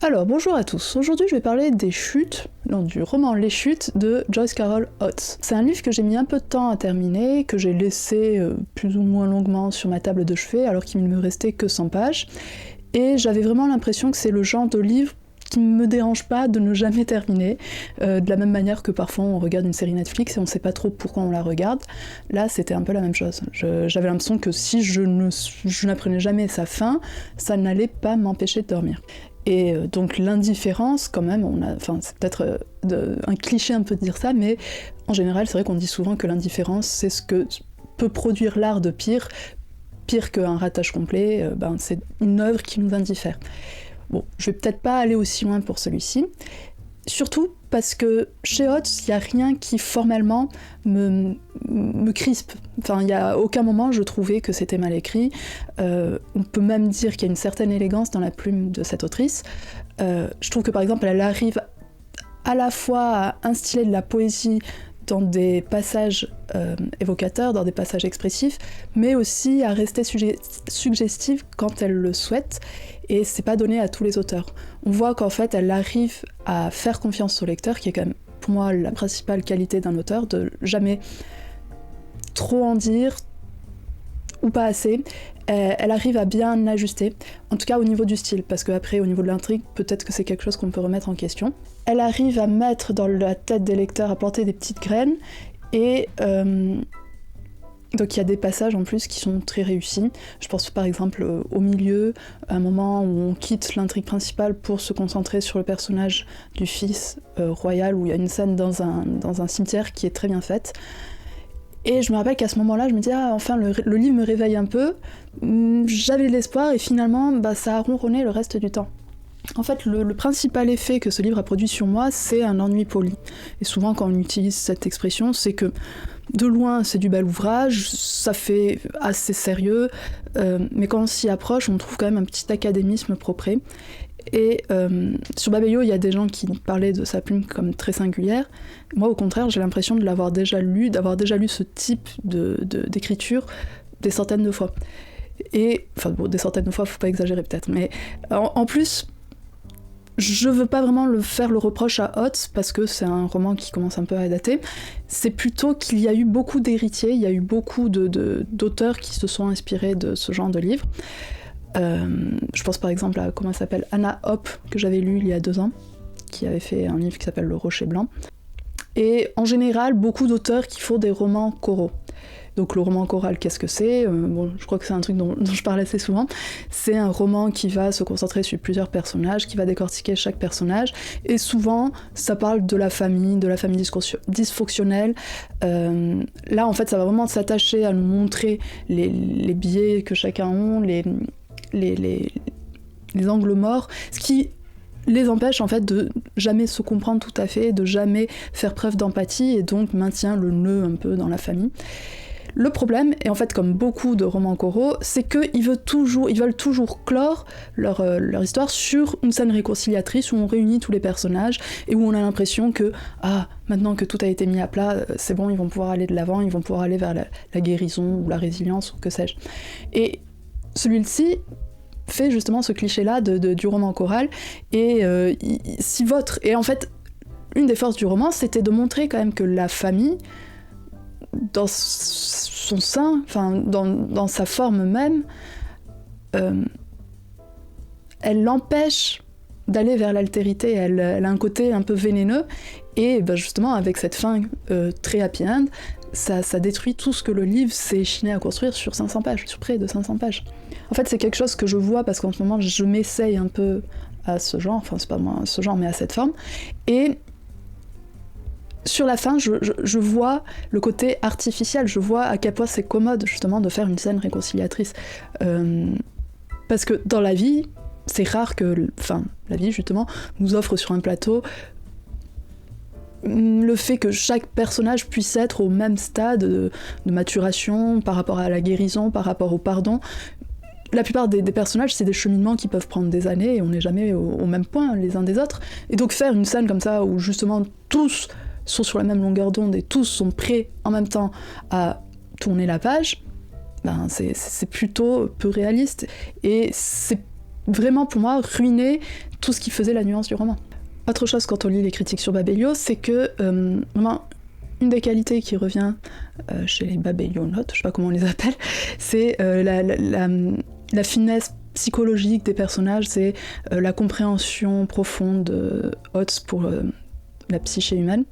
Alors, bonjour à tous. Aujourd'hui, je vais parler du roman Les Chutes de Joyce Carol Oates. C'est un livre que j'ai mis un peu de temps à terminer, que j'ai laissé plus ou moins longuement sur ma table de chevet, alors qu'il ne me restait que 100 pages. Et j'avais vraiment l'impression que c'est le genre de livre qui ne me dérange pas de ne jamais terminer, de la même manière que parfois on regarde une série Netflix et on ne sait pas trop pourquoi on la regarde. Là, c'était un peu la même chose. J'avais l'impression que si je n'apprenais jamais sa fin, ça n'allait pas m'empêcher de dormir. Et donc l'indifférence, quand même, c'est peut-être un cliché un peu de dire ça, mais en général, c'est vrai qu'on dit souvent que l'indifférence, c'est ce que peut produire l'art de pire qu'un ratage complet, c'est une œuvre qui nous indiffère. Bon, je vais peut-être pas aller aussi loin pour celui-ci, surtout parce que chez Oates, il n'y a rien qui formellement me crispe. Enfin, il n'y a aucun moment je trouvais que c'était mal écrit. On peut même dire qu'il y a une certaine élégance dans la plume de cette autrice. Je trouve que par exemple, elle arrive à la fois à instiller de la poésie dans des passages évocateurs, dans des passages expressifs, mais aussi à rester suggestive quand elle le souhaite, et c'est pas donné à tous les auteurs. On voit qu'en fait, elle arrive à faire confiance au lecteur, qui est quand même, pour moi, la principale qualité d'un auteur, de jamais trop en dire, ou pas assez. Elle arrive à bien ajuster, en tout cas au niveau du style, parce qu'après, au niveau de l'intrigue, peut-être que c'est quelque chose qu'on peut remettre en question. Elle arrive à mettre dans la tête des lecteurs, à planter des petites graines, et donc il y a des passages en plus qui sont très réussis. Je pense par exemple au milieu, à un moment où on quitte l'intrigue principale pour se concentrer sur le personnage du fils royal, où il y a une scène dans un cimetière qui est très bien faite. Et je me rappelle qu'à ce moment-là, je me dis enfin le livre me réveille un peu. J'avais de l'espoir et finalement ça a ronronné le reste du temps. En fait, le principal effet que ce livre a produit sur moi, c'est un ennui poli. Et souvent, quand on utilise cette expression, c'est que de loin, c'est du bel ouvrage, ça fait assez sérieux, mais quand on s'y approche, on trouve quand même un petit académisme propre. Et sur Babelio, il y a des gens qui parlaient de sa plume comme très singulière. Moi, au contraire, j'ai l'impression de l'avoir déjà lu, d'avoir déjà lu ce type d'écriture des centaines de fois. Et, des centaines de fois, faut pas exagérer peut-être, mais en plus, je veux pas vraiment faire le reproche à Oates, parce que c'est un roman qui commence un peu à dater. C'est plutôt qu'il y a eu beaucoup d'héritiers, il y a eu beaucoup d'auteurs qui se sont inspirés de ce genre de livres. Je pense par exemple à, comment elle s'appelle, Anna Hoppe, que j'avais lu il y a 2 ans, qui avait fait un livre qui s'appelle Le Rocher Blanc. Et en général, beaucoup d'auteurs qui font des romans choraux. Donc le roman choral, qu'est-ce que c'est ? Je crois que c'est un truc dont je parle assez souvent. C'est un roman qui va se concentrer sur plusieurs personnages, qui va décortiquer chaque personnage, et souvent, ça parle de la famille dysfonctionnelle. Là, en fait, ça va vraiment s'attacher à nous montrer les biais que chacun a, les angles morts, ce qui les empêche en fait de jamais se comprendre tout à fait, de jamais faire preuve d'empathie, et donc maintient le nœud un peu dans la famille. Le problème, et en fait comme beaucoup de romans choraux, c'est qu'ils veulent toujours clore leur histoire sur une scène réconciliatrice où on réunit tous les personnages et où on a l'impression que maintenant que tout a été mis à plat, c'est bon, ils vont pouvoir aller de l'avant, ils vont pouvoir aller vers la guérison ou la résilience ou que sais-je. Et celui-ci fait justement ce cliché-là du roman choral, et s'y vautre. Et en fait, une des forces du roman, c'était de montrer quand même que la famille, dans son sein, dans sa forme même, elle l'empêche d'aller vers l'altérité, elle a un côté un peu vénéneux, et justement avec cette fin très happy end, ça détruit tout ce que le livre s'est chiné à construire sur 500 pages, sur près de 500 pages. En fait, c'est quelque chose que je vois parce qu'en ce moment, je m'essaye un peu à ce genre, c'est pas moi ce genre, mais à cette forme, et sur la fin, je vois le côté artificiel, je vois à quel point c'est commode justement de faire une scène réconciliatrice. Parce que dans la vie, c'est rare que la vie justement nous offre sur un plateau le fait que chaque personnage puisse être au même stade de maturation par rapport à la guérison, par rapport au pardon. La plupart des personnages, c'est des cheminements qui peuvent prendre des années et on n'est jamais au même point les uns des autres. Et donc faire une scène comme ça où justement tous sont sur la même longueur d'onde et tous sont prêts en même temps à tourner la page, c'est plutôt peu réaliste. Et c'est vraiment pour moi ruiné tout ce qui faisait la nuance du roman. Autre chose quand on lit les critiques sur Babelio, c'est que vraiment une des qualités qui revient chez les babélionautes, je sais pas comment on les appelle, c'est la finesse psychologique des personnages, c'est la compréhension profonde haute pour la psyché humaine.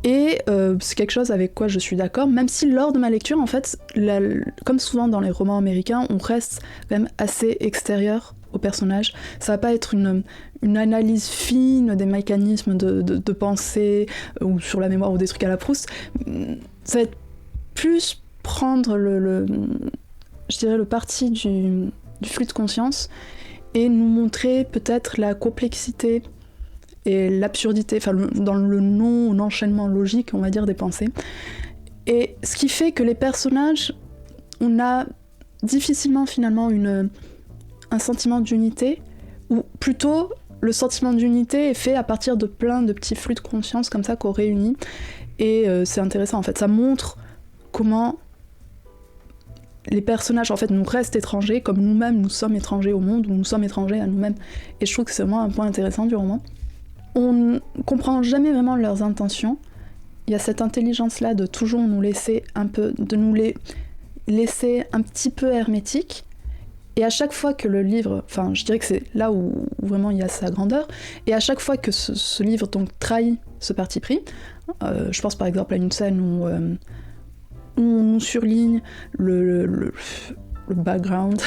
Et c'est quelque chose avec quoi je suis d'accord, même si lors de ma lecture, en fait, comme souvent dans les romans américains, on reste quand même assez extérieur aux personnages. Ça va pas être une analyse fine des mécanismes de pensée ou sur la mémoire ou des trucs à la Proust. Ça va être plus prendre je dirais le parti du flux de conscience et nous montrer peut-être la complexité et l'absurdité, dans le non-enchaînement logique, on va dire, des pensées. Et ce qui fait que les personnages, on a difficilement finalement un sentiment d'unité, ou plutôt le sentiment d'unité est fait à partir de plein de petits flux de conscience comme ça qu'on réunit. Et c'est intéressant en fait, ça montre comment les personnages en fait nous restent étrangers, comme nous-mêmes nous sommes étrangers au monde, ou nous sommes étrangers à nous-mêmes. Et je trouve que c'est vraiment un point intéressant du roman. On ne comprend jamais vraiment leurs intentions. Il y a cette intelligence-là de toujours nous laisser de nous les laisser un petit peu hermétiques. Et à chaque fois que le livre, je dirais que c'est là où vraiment il y a sa grandeur, et à chaque fois que ce livre donc trahit ce parti pris, je pense par exemple à une scène où on nous surligne le background,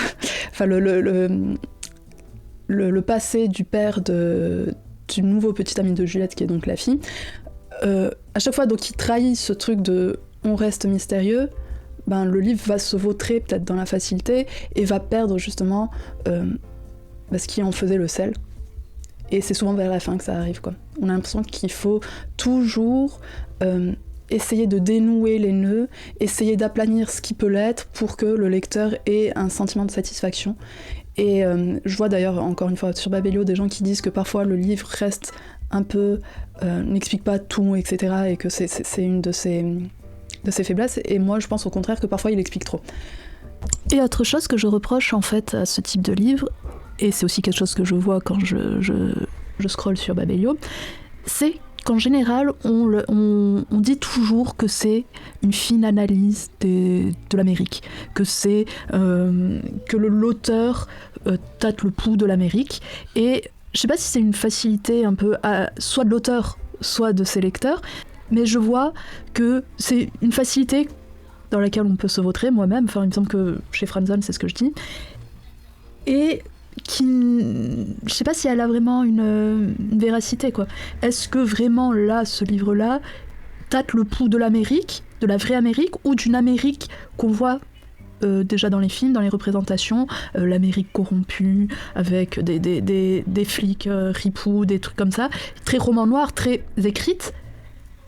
le passé du père du nouveau petit ami de Juliette, qui est donc la fille. À chaque fois donc il trahit ce truc de on reste mystérieux, le livre va se vautrer peut-être dans la facilité et va perdre justement ce qui en faisait le sel. Et c'est souvent vers la fin que ça arrive, quoi. On a l'impression qu'il faut toujours essayer de dénouer les nœuds, essayer d'aplanir ce qui peut l'être pour que le lecteur ait un sentiment de satisfaction. Et je vois d'ailleurs, encore une fois, sur Babelio, des gens qui disent que parfois le livre reste un peu... n'explique pas tout, etc. et que c'est une de ses faiblesses. Et moi, je pense au contraire que parfois il explique trop. Et autre chose que je reproche en fait à ce type de livre, et c'est aussi quelque chose que je vois quand je scrolle sur Babelio, c'est qu'en général, on dit toujours que c'est une fine analyse de l'Amérique, que c'est que l'auteur tâte le pouls de l'Amérique, et je sais pas si c'est une facilité un peu soit de l'auteur, soit de ses lecteurs, mais je vois que c'est une facilité dans laquelle on peut se vautrer, moi-même, il me semble que chez Franzen, c'est ce que je dis, et qui, je sais pas si elle a vraiment une véracité, quoi. Est-ce que vraiment là, ce livre-là, tâte le pouls de l'Amérique, de la vraie Amérique, ou d'une Amérique qu'on voit déjà dans les films, dans les représentations, l'Amérique corrompue, avec des flics ripoux, des trucs comme ça, très roman noir, très écrite.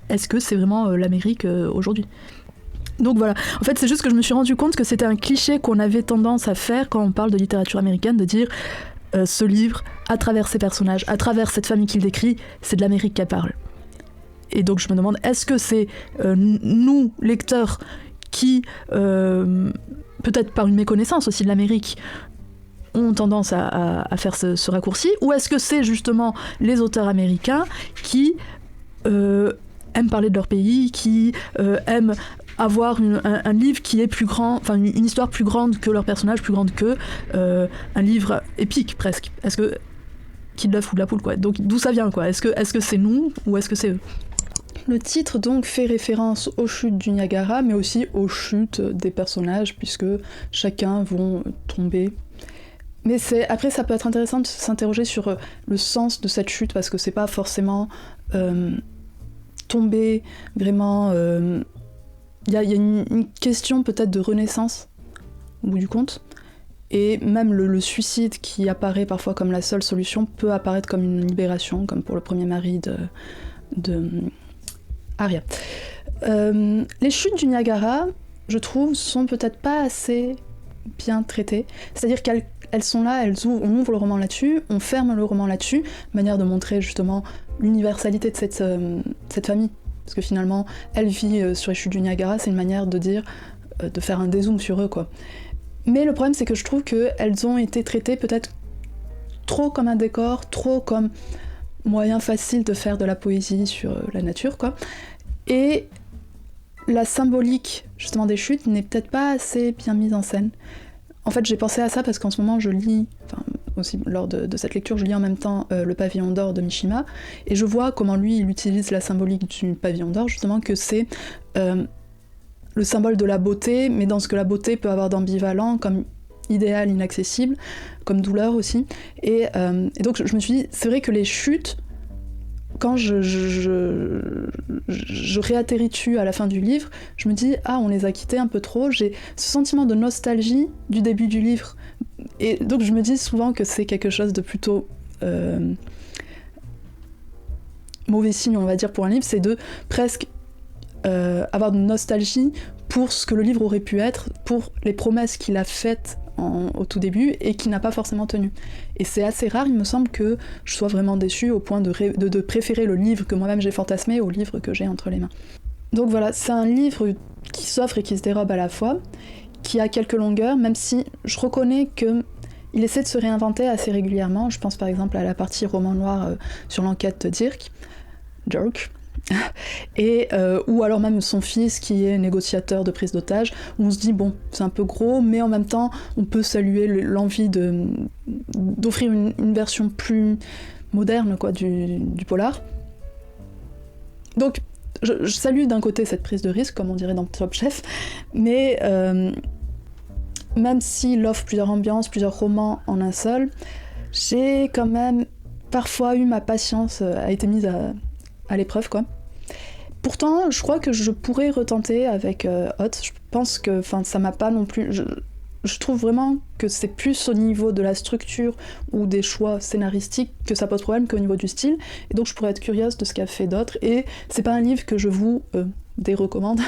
Est-ce que c'est vraiment l'Amérique aujourd'hui ? Donc voilà, en fait c'est juste que je me suis rendu compte que c'était un cliché qu'on avait tendance à faire quand on parle de littérature américaine, de dire ce livre, à travers ses personnages, à travers cette famille qu'il décrit, c'est de l'Amérique qu'elle parle. Et donc je me demande, est-ce que c'est nous, lecteurs, qui, peut-être par une méconnaissance aussi de l'Amérique, ont tendance à faire ce raccourci, ou est-ce que c'est justement les auteurs américains qui aiment parler de leur pays, qui aiment avoir un livre qui est plus grand, une histoire plus grande que leur personnage, plus grande qu'eux, un livre épique presque. Est-ce que qui de l'œuf ou de la poule, quoi. Donc d'où ça vient, quoi. Est-ce que c'est nous ou est-ce que c'est eux ? Le titre donc fait référence aux chutes du Niagara, mais aussi aux chutes des personnages, puisque chacun vont tomber. Mais après ça peut être intéressant de s'interroger sur le sens de cette chute, parce que c'est pas forcément tomber vraiment... Il y a une question peut-être de renaissance au bout du compte, et même le suicide qui apparaît parfois comme la seule solution peut apparaître comme une libération, comme pour le premier mari de Arya. Les chutes du Niagara, je trouve, sont peut-être pas assez bien traitées, c'est-à-dire qu'elles sont là, on ouvre le roman là-dessus, on ferme le roman là-dessus, manière de montrer justement l'universalité de cette famille. Parce que finalement, elle vit sur les chutes du Niagara, c'est une manière de dire, de faire un dézoom sur eux, quoi. Mais le problème, c'est que je trouve qu'elles ont été traitées peut-être trop comme un décor, trop comme moyen facile de faire de la poésie sur la nature, quoi. Et la symbolique, justement, des chutes n'est peut-être pas assez bien mise en scène. En fait, j'ai pensé à ça parce qu'en ce moment, je lis, enfin, aussi lors de cette lecture, je lis en même temps Le Pavillon d'or de Mishima, et je vois comment lui, il utilise la symbolique du pavillon d'or, justement, que c'est le symbole de la beauté, mais dans ce que la beauté peut avoir d'ambivalent, comme idéal, inaccessible, comme douleur aussi. Et donc, je me suis dit, c'est vrai que les chutes, quand je réatterris dessus à la fin du livre, je me dis, ah, on les a quittés un peu trop, j'ai ce sentiment de nostalgie du début du livre. Et donc je me dis souvent que c'est quelque chose de plutôt mauvais signe, on va dire, pour un livre, c'est de presque avoir de nostalgie pour ce que le livre aurait pu être, pour les promesses qu'il a faites au tout début et qui n'a pas forcément tenu. Et c'est assez rare, il me semble, que je sois vraiment déçue au point de préférer le livre que moi-même j'ai fantasmé au livre que j'ai entre les mains. Donc voilà, c'est un livre qui s'offre et qui se dérobe à la fois, qui a quelques longueurs, même si je reconnais qu'il essaie de se réinventer assez régulièrement. Je pense par exemple à la partie roman noir sur l'enquête de Dirk, et ou alors même son fils qui est négociateur de prise d'otage, où on se dit bon, c'est un peu gros, mais en même temps on peut saluer l'envie d'offrir une version plus moderne, quoi, du polar. Donc je salue d'un côté cette prise de risque, comme on dirait dans Top Chef, mais même s'il offre plusieurs ambiances, plusieurs romans en un seul, j'ai quand même parfois eu ma patience a été mise à l'épreuve, quoi. Pourtant, je crois que je pourrais retenter avec Hot. Je pense que ça m'a pas non plus... Je trouve vraiment que c'est plus au niveau de la structure ou des choix scénaristiques que ça pose problème qu'au niveau du style. Et donc je pourrais être curieuse de ce qu'a fait d'autres. Et c'est pas un livre que je vous dérecommande.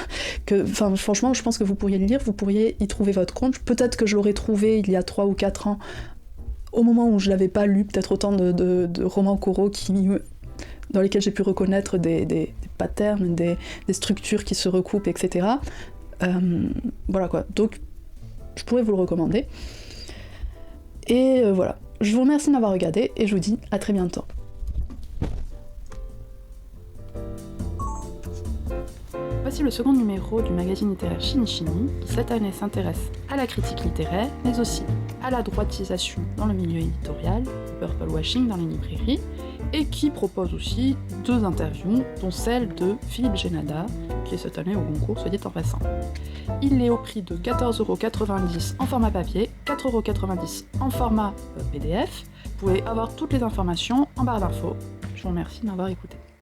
Franchement, je pense que vous pourriez le lire, vous pourriez y trouver votre compte. Peut-être que je l'aurais trouvé il y a 3 ou 4 ans, au moment où je l'avais pas lu, peut-être autant de romans coraux dans lesquels j'ai pu reconnaître des patterns, des structures qui se recoupent, etc. Voilà quoi. Donc, je pourrais vous le recommander. Et voilà. Je vous remercie de m'avoir regardé et je vous dis à très bientôt. Voici le second numéro du magazine littéraire Shini, qui cette année s'intéresse à la critique littéraire, mais aussi à la droitisation dans le milieu éditorial, au purple washing dans les librairies, et qui propose aussi 2 interviews, dont celle de Philippe Génada, qui est cette année au concours, soit dit en passant. Il est au prix de 14,90€ en format papier, 4,90€ en format PDF. Vous pouvez avoir toutes les informations en barre d'infos. Je vous remercie de m'avoir écouté.